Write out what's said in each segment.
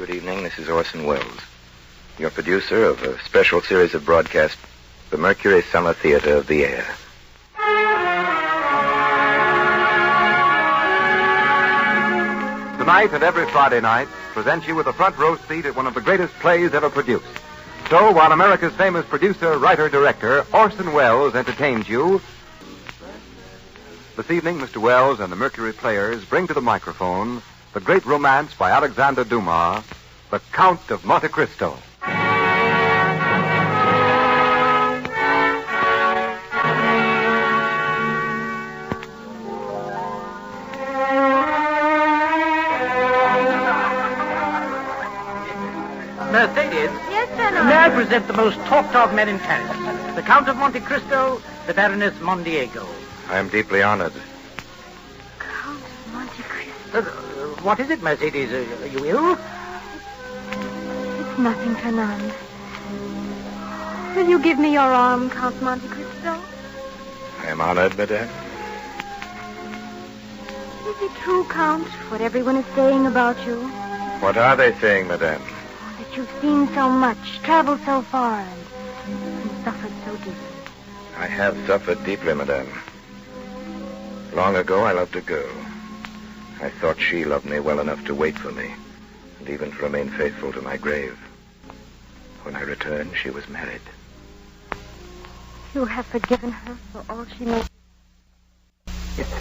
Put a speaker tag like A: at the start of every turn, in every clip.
A: Good evening. This is Orson Welles, your producer of a special series of broadcasts, the Mercury Summer Theater of the Air.
B: Tonight and every Friday night presents you with a front row seat at one of the greatest plays ever produced. So while America's famous producer, writer, director, Orson Welles entertains you, this evening Mr. Welles and the Mercury Players bring to the microphone the great romance by Alexander Dumas, The Count of Monte Cristo.
C: Mercedes?
D: Yes, General.
C: May I present the most talked-of men in Paris? The Count of Monte Cristo, the Baroness Mondiego.
A: I am deeply honored.
D: Count of Monte Cristo.
C: What is it, Mercedes? Are you ill?
D: It's nothing, Fernand. Will you give me your arm, Count Monte Cristo?
A: I am honored, madame.
D: Is it true, Count, what everyone is saying about you?
A: What are they saying, madame?
D: That you've seen so much, traveled so far, and suffered so deeply.
A: I have suffered deeply, madame. Long ago, I loved a girl. I thought she loved me well enough to wait for me, and even to remain faithful to my grave. When I returned, she was married.
D: You have forgiven her for all she made.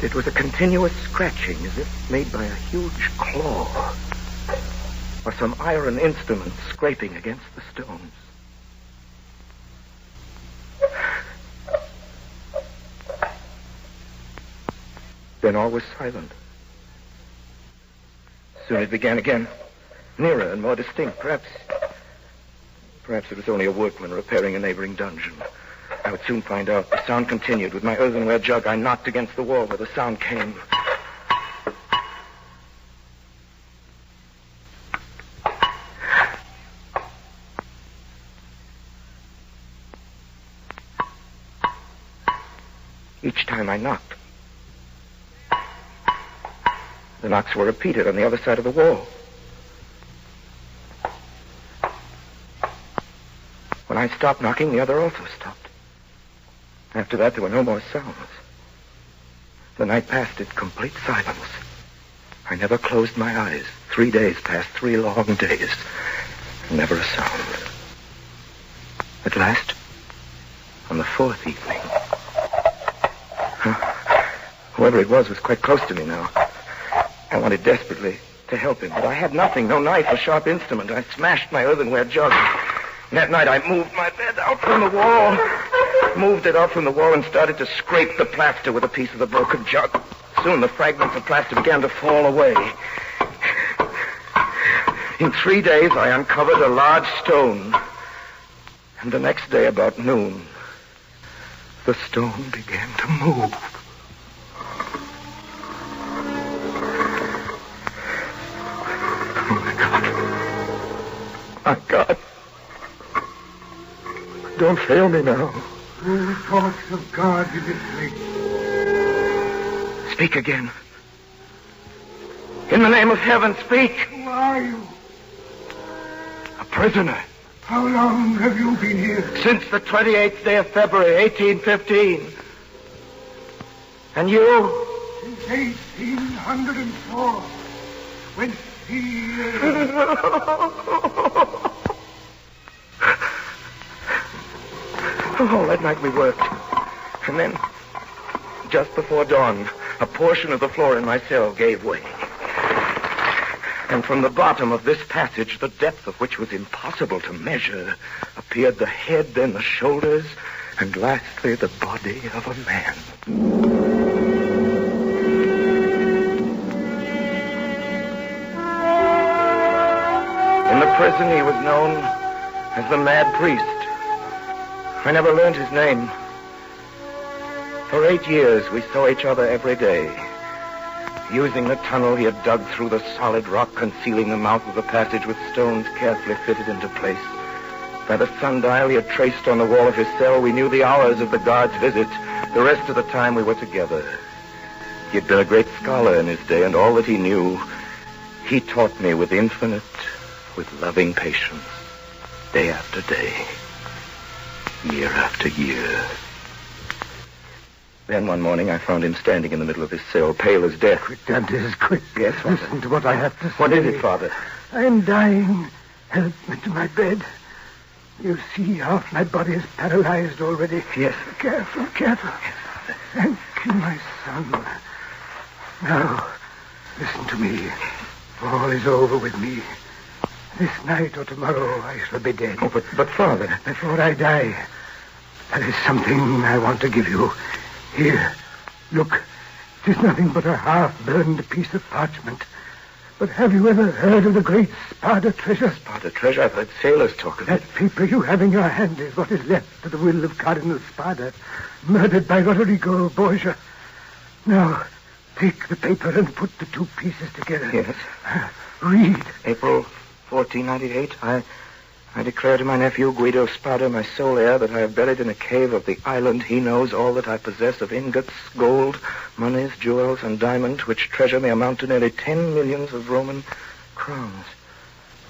A: It was a continuous scratching, as if made by a huge claw, or some iron instrument scraping against the stones. Then all was silent. Soon it began again, nearer and more distinct. Perhaps it was only a workman repairing a neighboring dungeon. I would soon find out. The sound continued. With my earthenware jug, I knocked against the wall where the sound came. Each time I knocked, the knocks were repeated on the other side of the wall. When I stopped knocking, the other also stopped. After that, there were no more sounds. The night passed in complete silence. I never closed my eyes. 3 days passed, 3 long days. Never a sound. At last, on the 4th evening, whoever it was quite close to me now. I wanted desperately to help him, but I had nothing, no knife or sharp instrument. I smashed my earthenware jug. And that night I moved my bed out from the wall. Moved it out from the wall and started to scrape the plaster with a piece of the broken jug. Soon the fragments of plaster began to fall away. In 3 days I uncovered a large stone. And the next day about noon, the stone began to move. My God. Don't fail me now.
E: Who talks of God in this place?
A: Speak again. In the name of heaven, speak.
E: Who are you?
A: A prisoner.
E: How long have you been here?
A: Since the 28th day of February, 1815. And you?
E: Since 1804. When he...
A: Oh, that night we worked. And then, just before dawn, a portion of the floor in my cell gave way. And from the bottom of this passage, the depth of which was impossible to measure, appeared the head, then the shoulders, and lastly the body of a man. In the prison, he was known as the Mad Priest. I never learned his name. For 8 years, we saw each other every day. Using the tunnel he had dug through the solid rock, concealing the mouth of the passage with stones carefully fitted into place. By the sundial he had traced on the wall of his cell, we knew the hours of the guard's visit. The rest of the time we were together. He had been a great scholar in his day, and all that he knew, he taught me with infinite with loving patience, day after day, year after year. Then one morning I found him standing in the middle of his cell, pale as death.
E: Quick, Dantes, quick.
A: Yes, Father.
E: Listen to what I have to say.
A: What is it, Father?
E: I am dying. Help me to my bed. You see, half my body is paralyzed already.
A: Yes.
E: Careful, careful.
A: Yes, Father.
E: Thank you, my son. Now, listen to me. All is over with me. This night or tomorrow I shall be dead.
A: Oh, but Father...
E: Before I die, there is something I want to give you. Here, look. It is nothing but a half-burned piece of parchment. But have you ever heard of the great Spada treasure?
A: Spada treasure? I've heard sailors talk of it.
E: That paper you have in your hand is what is left to the will of Cardinal Spada, murdered by Rodrigo Borgia. Now, take the paper and put the two pieces together.
A: Yes.
E: Read.
A: April 1498. I declare to my nephew Guido Spada, my sole heir, that I have buried in a cave of the island he knows all that I possess of ingots, gold, monies, jewels, and diamonds, which treasure may amount to nearly 10 millions of Roman crowns.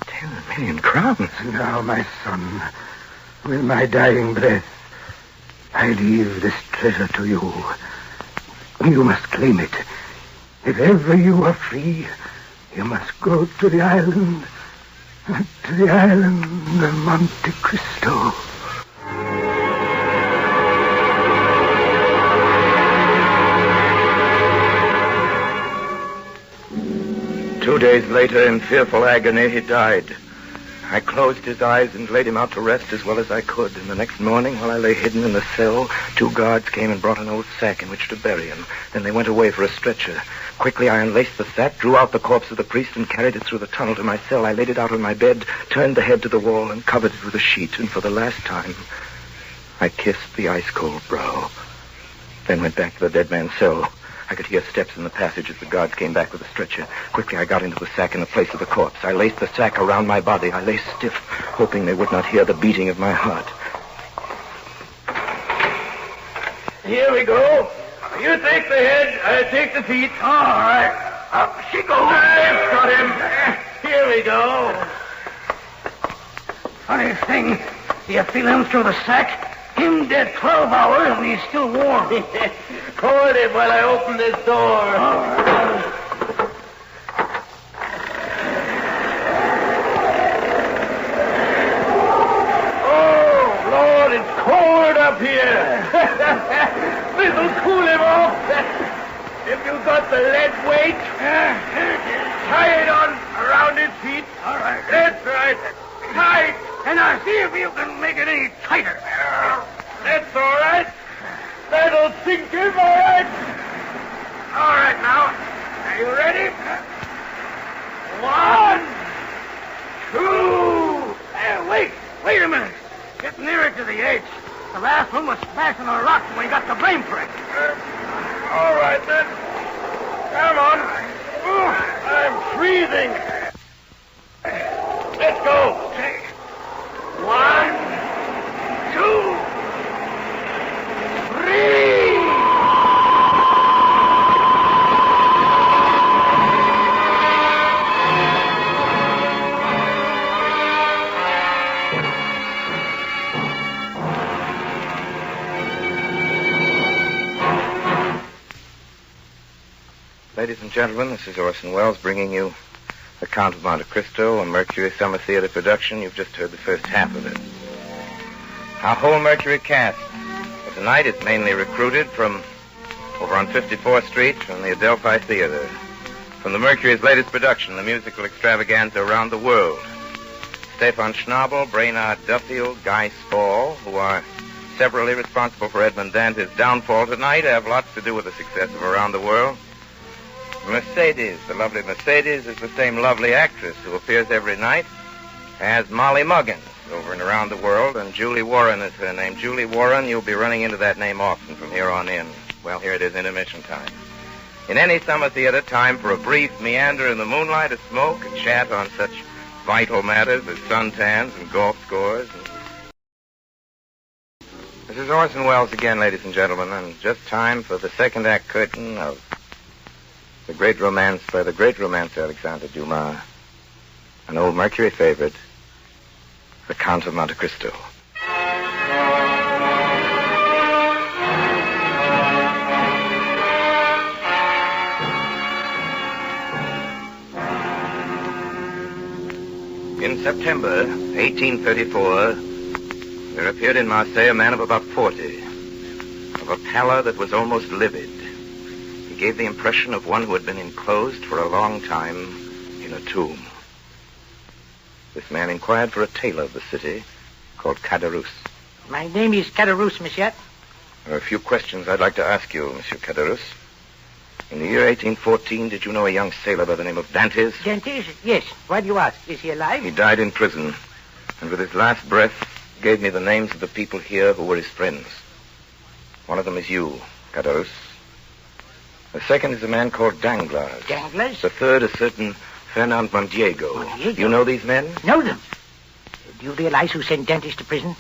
A: 10 million crowns?
E: Now, my son, with my dying breath, I leave this treasure to you. You must claim it. If ever you are free, you must go to the island... to the island of Monte Cristo.
A: Two days later, in fearful agony, he died. I closed his eyes and laid him out to rest as well as I could. And the next morning, while I lay hidden in the cell, two guards came and brought an old sack in which to bury him. Then they went away for a stretcher. Quickly, I unlaced the sack, drew out the corpse of the priest, and carried it through the tunnel to my cell. I laid it out on my bed, turned the head to the wall, and covered it with a sheet. And for the last time, I kissed the ice-cold brow. Then went back to the dead man's cell. I could hear steps in the passage as the guards came back with a stretcher. Quickly, I got into the sack in the place of the corpse. I laced the sack around my body. I lay stiff, hoping they would not hear the beating of my heart.
F: Here we go. You take the head, I take the feet. All right. Up she goes. I've got him. Here we go. Funny thing, you feel him through the sack? Him dead 12 hours and he's still warm. Hold him while I open this door. Oh, Lord, it's cold up here. This'll cool him off. If you got the lead weight, tie it on around his feet. All right. That's right. Tight. And now see if you can make it any tighter. That's all right. That'll sink him, all right. All right, now. Are you ready? 1, 2. Wait a minute. Get nearer to the edge. The last one was smashing a rock when we got the blame for it. All right, then. Come on. I'm freezing. Let's go. 1, 2, 3.
A: Ladies and gentlemen, this is Orson Welles bringing you The Count of Monte Cristo, a Mercury Summer Theater production. You've just heard the first half of it. Our whole Mercury cast for tonight is mainly recruited from over on 54th Street from the Adelphi Theater. From the Mercury's latest production, the musical extravaganza Around the World. Stefan Schnabel, Brainard Duffield, Guy Spall, who are severally responsible for Edmund Dante's downfall tonight, have lots to do with the success of Around the World. Mercedes, the lovely Mercedes, is the same lovely actress who appears every night as Molly Muggins over and Around the World, and Julie Warren is her name. Julie Warren, you'll be running into that name often from here on in. Well, here it is, intermission time. In any summer theater, time for a brief meander in the moonlight, a smoke, a chat on such vital matters as suntans and golf scores. This is Orson Welles again, ladies and gentlemen, and just time for the second act curtain of the great romance by the great romancer Alexandre Dumas, an old Mercury favorite, the Count of Monte Cristo. In September 1834, there appeared in Marseille a man of about 40, of a pallor that was almost livid. He gave the impression of one who had been enclosed for a long time in a tomb. This man inquired for a tailor of the city called Caderousse.
C: My name is Caderousse, monsieur.
A: There are a few questions I'd like to ask you, Monsieur Caderousse. In the year 1814, did you know a young sailor by the name of Dantes?
C: Dantes? Yes. Why do you ask? Is he alive?
A: He died in prison, and with his last breath gave me the names of the people here who were his friends. One of them is you, Caderousse. The second is a man called Danglars.
C: Danglars?
A: The third is certain Fernand Mondiego.
C: Mondiego?
A: You know these men?
C: Know them. Do you realize who sent Dantes to prison?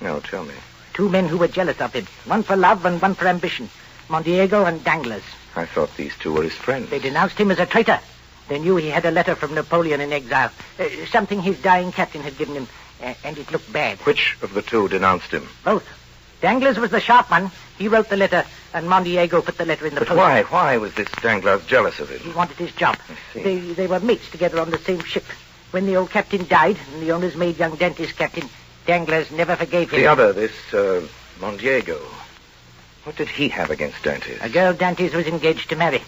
A: No, tell me.
C: 2 men who were jealous of him. One for love and one for ambition. Mondiego and Danglars.
A: I thought these two were his friends.
C: They denounced him as a traitor. They knew he had a letter from Napoleon in exile. Something his dying captain had given him, and it looked bad.
A: Which of the two denounced him?
C: Both. Danglars was the sharp one. He wrote the letter, and Mondiego put the letter in the post.
A: But why was this Danglars jealous of him?
C: He wanted his job.
A: I see.
C: They were mates together on the same ship. When the old captain died, and the owners made young Dantes captain, Danglars never forgave him.
A: The other, this Mondiego. What did he have against Dantes?
C: A girl Dantes was engaged to marry.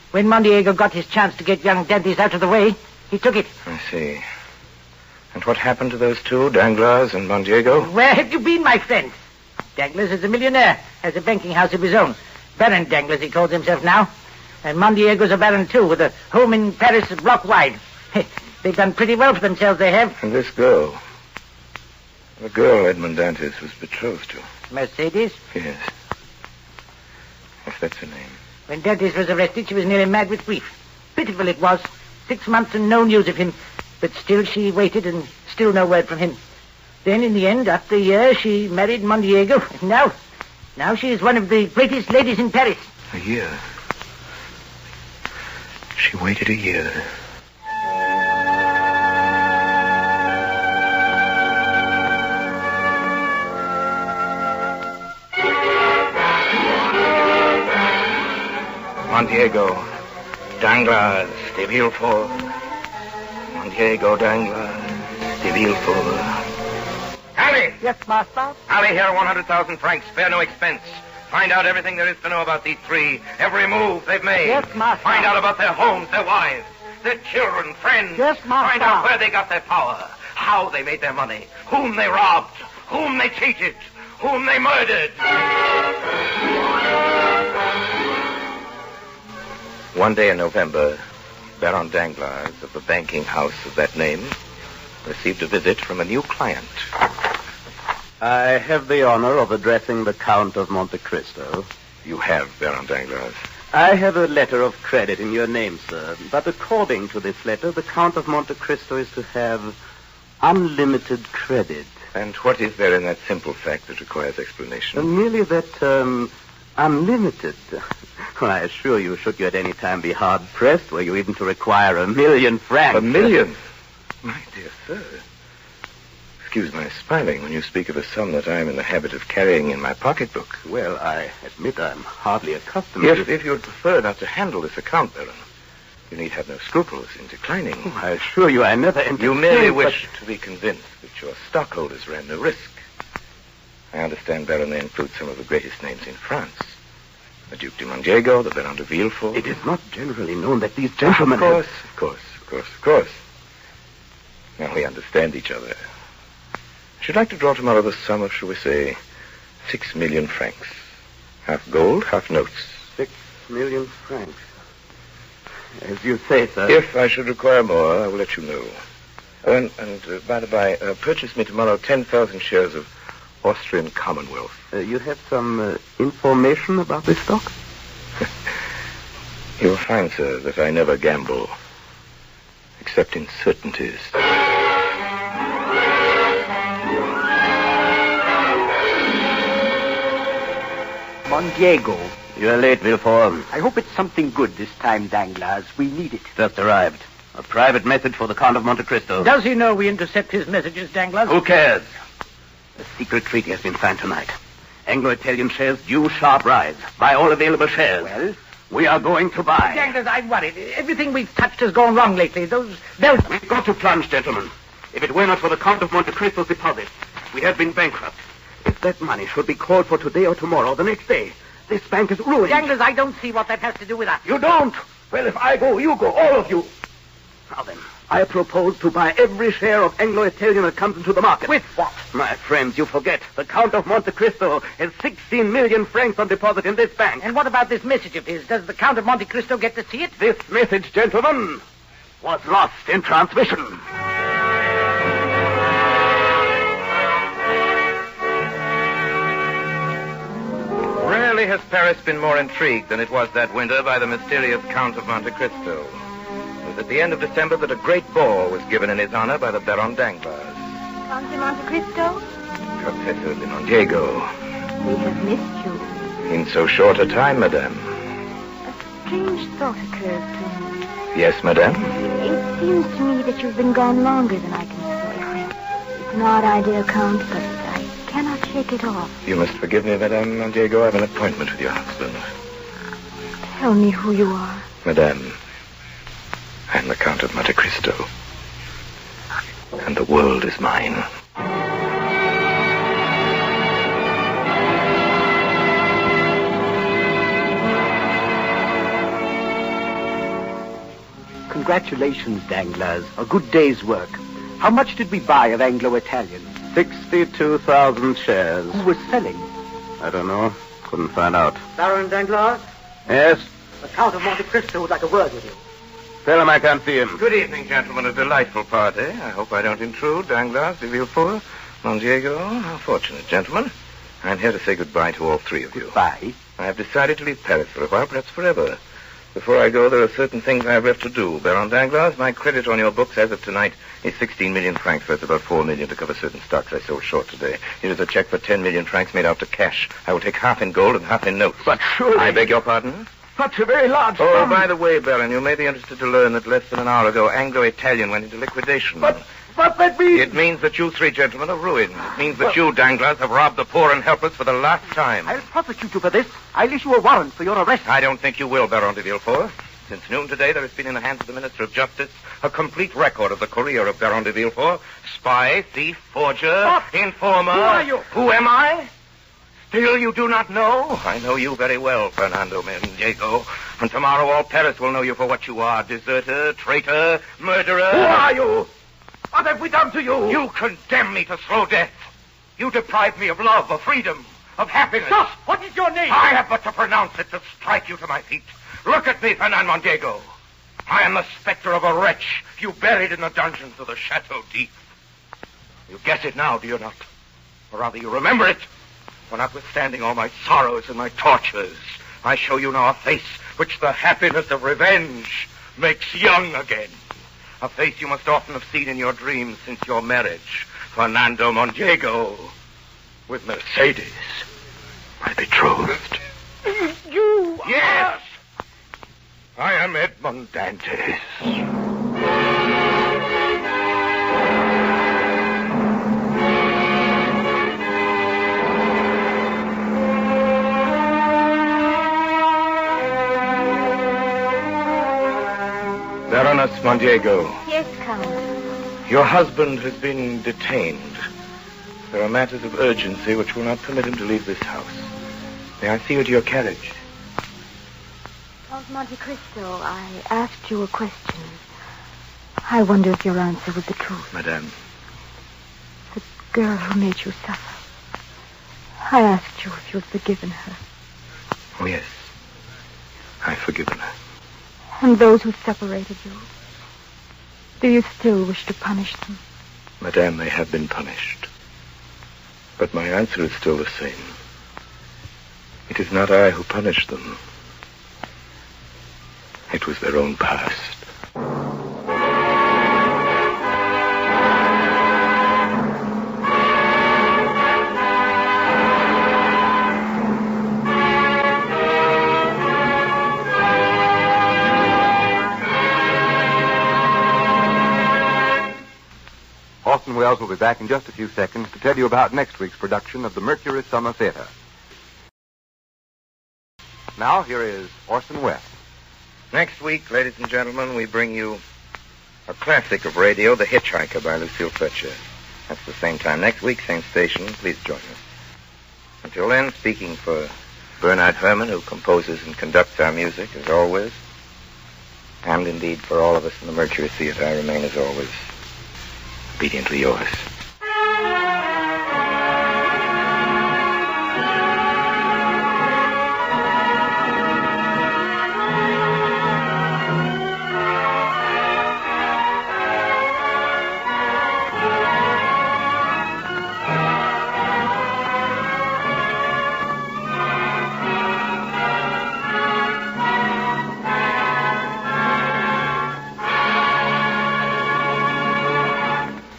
C: When Mondiego got his chance to get young Dantes out of the way, he took it.
A: I see. And what happened to those two, Danglars and Mondiego?
C: Where have you been, my friend? Danglars is a millionaire, has a banking house of his own. Baron Danglars, he calls himself now. And Mondiego's a baron, too, with a home in Paris a block wide. They've done pretty well for themselves, they have.
A: And this girl, the girl Edmond Dantes was betrothed to.
C: Mercedes?
A: Yes. Yes, that's her name.
C: When Dantes was arrested, she was nearly mad with grief. Pitiful it was. 6 months and no news of him. But still she waited, and still no word from him. Then, in the end, after a year, she married Mondiego. Now she is one of the greatest ladies in Paris.
A: A year? She waited a year. Mondiego, Danglars, de Villefort. Mondiego, Danglars, de Villefort. Alley!
C: Yes, master?
A: Alley, here, 100,000 francs. Spare no expense. Find out everything there is to know about these three. Every move they've made.
C: Yes, master.
A: Find out about their homes, their wives, their children, friends.
C: Yes, master.
A: Find out where they got their power, how they made their money, whom they robbed, whom they cheated, whom they murdered. One day in November, Baron Danglars of the banking house of that name received a visit from a new client.
G: I have the honor of addressing the Count of Monte Cristo.
A: You have, Baron Danglars.
G: I have a letter of credit in your name, sir. But according to this letter, the Count of Monte Cristo is to have unlimited credit.
A: And what is there in that simple fact that requires explanation?
G: Merely that, unlimited. Well, I assure you, should you at any time be hard-pressed, were you even to require 1,000,000 francs...
A: 1,000,000? My dear sir, excuse my smiling when you speak of a sum that I am in the habit of carrying in my pocketbook.
G: Well, I admit I'm hardly accustomed to...
A: If you would prefer not to handle this account, Baron, you need have no scruples in declining.
G: Oh, I assure you I never entertained...
A: You merely wish to be convinced that your stockholders ran no risk. I understand, Baron, they include some of the greatest names in France. The Duc de Mondiego, the Baron de Villefort.
G: It is not generally known that these gentlemen...
A: Of course. Now we understand each other. I should like to draw tomorrow the sum of, shall we say, 6 million francs. Half gold, half notes.
G: 6 million francs. As you say, sir.
A: If I should require more, I will let you know. And by the by, purchase me tomorrow 10,000 shares of Austrian Commonwealth.
G: You have some information about this stock?
A: You will find, sir, that I never gamble, except in certainties.
C: Mondiego.
G: You're late, Villefort.
C: I hope it's something good this time, Danglars. We need it.
G: Just arrived. A private message for the Count of Monte Cristo.
C: Does he know we intercept his messages, Danglars?
G: Who cares? A secret treaty has been signed tonight. Anglo-Italian shares due sharp rise. Buy all available shares.
C: Well?
G: We are going to buy.
C: Danglars, I'm worried. Everything we've touched has gone wrong lately. Those...
G: We've got to plunge, gentlemen. If it were not for the Count of Monte Cristo's deposit, we have been bankrupt. If that money should be called for today or tomorrow, the next day, this bank is ruined.
C: Danglars, I don't see what that has to do with us.
F: You don't? Well, if I go, you go, all of you.
G: Now then, I propose to buy every share of Anglo-Italian that comes into the market.
C: With what?
G: My friends, you forget. The Count of Monte Cristo has 16 million francs on deposit in this bank.
C: And what about this message of his? Does the Count of Monte Cristo get to see it?
G: This message, gentlemen, was lost in transmission.
A: Rarely has Paris been more intrigued than it was that winter by the mysterious Count of Monte Cristo. It was at the end of December that a great ball was given in his honor by the Baron Danglars.
D: Count de Monte Cristo,
A: Professor de Mondiego.
D: we have missed you.
A: In so short a time, madame.
D: A strange thought occurs to me.
A: Yes, madame?
D: It seems to me that you've been gone longer than I can say. It's an odd idea, Count, but I cannot shake it off.
A: You must forgive me, Madame Mondiego. I have an appointment with your husband.
D: Tell me who you are.
A: Madame, I am the Count of Monte Cristo. And the world is mine.
H: Congratulations, Danglars. A good day's work. How much did we buy of Anglo-Italian?
G: 62,000 shares.
H: Who was selling?
G: I don't know. Couldn't find out.
C: Baron Danglars,
G: Yes?
C: the Count of Monte Cristo would like a word with you.
G: Tell him I can't see him.
A: Good evening, gentlemen. A delightful party. I hope I don't intrude. Danglars, de Villefort, Mondiego. How fortunate, gentlemen. I'm here to say goodbye to all three of you.
H: Bye.
A: I have decided to leave Paris for a while, perhaps forever. Before I go, there are certain things I have left to do. Baron Danglars, my credit on your books as of tonight is 16 million francs. That's about 4 million to cover certain stocks I sold short today. It is a check for 10 million francs made out to cash. I will take half in gold and half in notes.
F: But surely...
A: I beg your pardon?
F: Such a very large
A: Oh,
F: sum.
A: by the way, Baron, you may be interested to learn that less than an hour ago, Anglo-Italian went into liquidation.
F: But that means...
A: It means that you three gentlemen are ruined. It means that you, Danglars, have robbed the poor and helpless for the last time.
H: I'll prosecute you for this. I'll issue a warrant for your arrest.
A: I don't think you will, Baron de Villefort. Since noon today, there has been in the hands of the Minister of Justice a complete record of the career of Baron de Villefort. Spy, thief, forger, informer.
C: Who are you?
A: Who am I? Still you do not know? I know you very well, Fernando Mondiego. And tomorrow all Paris will know you for what you are. Deserter, traitor, murderer.
F: Who are you? What have we done to you?
A: You condemn me to slow death. You deprive me of love, of freedom, of happiness.
C: Stop! What is your name?
A: I have but to pronounce it to strike you to my feet. Look at me, Fernand Mondiego. I am the specter of a wretch you buried in the dungeons of the Chateau d'If. You guess it now, do you not? Or rather, you remember it. For notwithstanding all my sorrows and my tortures, I show you now a face which the happiness of revenge makes young again. A face you must often have seen in your dreams since your marriage. Fernando Mondiego with Mercedes, my betrothed.
F: You...
A: Yes! I am Edmond Dantes. Baroness Mondiego.
D: Yes, Count.
A: Your husband has been detained. There are matters of urgency which will not permit him to leave this house. May I see you to your carriage?
D: Count Monte Cristo, I asked you a question. I wonder if your answer was the truth.
A: Madame.
D: The girl who made you suffer. I asked you if you'd forgiven her.
A: Oh, yes. I've forgiven her.
D: And those who separated you. Do you still wish to punish them?
A: Madame, they have been punished. But my answer is still the same. It is not I who punished them. It was their own past.
B: Orson Welles will be back in just a few seconds to tell you about next week's production of the Mercury Summer Theater. Now, here is Orson Welles.
A: Next week, ladies and gentlemen, we bring you a classic of radio, The Hitchhiker by Lucille Fletcher. That's the same time next week, same station. Please join us. Until then, speaking for Bernard Herrmann, who composes and conducts our music, as always, and indeed for all of us in the Mercury Theater, I remain, as always, obediently yours.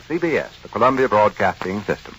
B: CBS, the Columbia Broadcasting System.